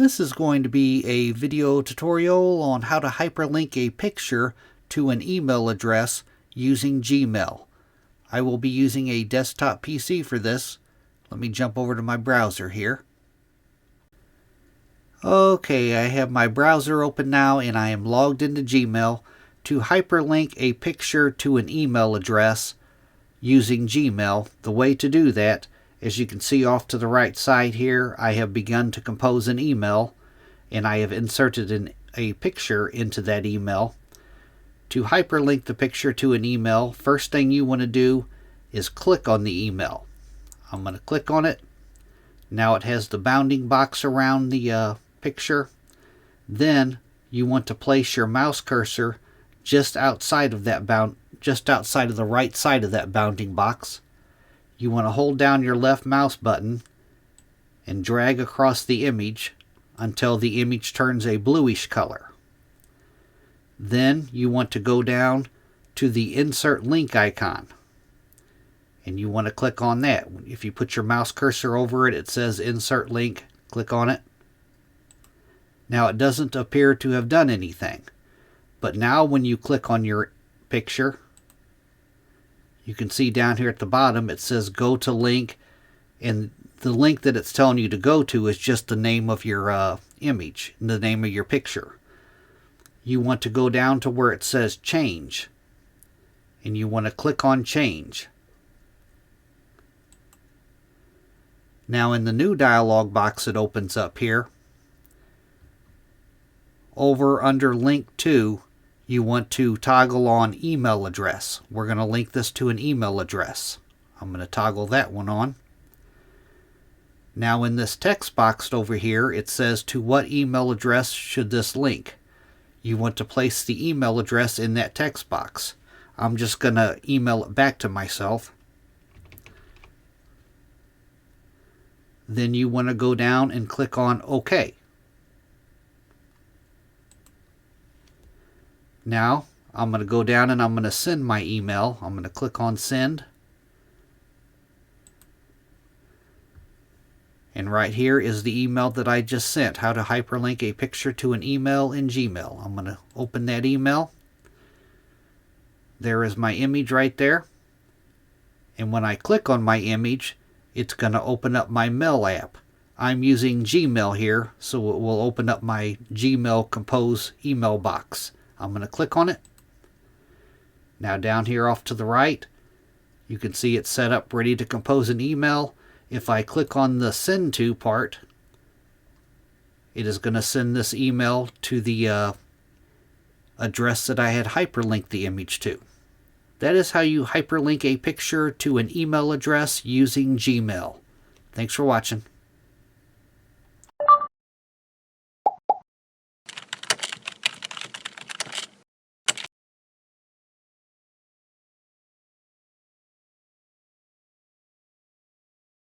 This is going to be a video tutorial on how to hyperlink a picture to an email address using Gmail. I will be using a desktop PC for this. Let me jump over to my browser here. Okay, I have my browser open now and I am logged into Gmail to hyperlink a picture to an email address using Gmail. The way to do that, as you can see off to the right side here, I have begun to compose an email and I have inserted a picture into that email. To hyperlink the picture to an email, first thing you want to do is click on the email. I'm going to click on it. Now it has the bounding box around the picture. Then you want to place your mouse cursor just outside of that outside of the right side of that bounding box. You want to hold down your left mouse button and drag across the image until the image turns a bluish color. Then you want to go down to the insert link icon and you want to click on that. If you put your mouse cursor over it, it says insert link. Click on it. Now it doesn't appear to have done anything, but now when you click on your picture, you can see down here at the bottom it says go to link, and the link that it's telling you to go to is just the name of your image, the name of your picture. You want to go down to where it says change, and you want to click on change. Now in the new dialog box that opens up here, over under link to, you want to toggle on email address. We're going to link this to an email address. I'm going to toggle that one on. Now in this text box over here, it says to what email address should this link. You want to place the email address in that text box. I'm just going to email it back to myself. Then you want to go down and click on OK. Now I'm going to go down and I'm going to send my email. I'm going to click on send. And right here is the email that I just sent, how to hyperlink a picture to an email in Gmail. I'm going to open that email. There is my image right there. And when I click on my image, it's going to open up my mail app. I'm using Gmail here, so it will open up my Gmail Compose email box. I'm going to click on it. Now down here off to the right, you can see it's set up ready to compose an email. If I click on the send to part, it is going to send this email to the address that I had hyperlinked the image to. That is how you hyperlink a picture to an email address using Gmail. Thanks for watching.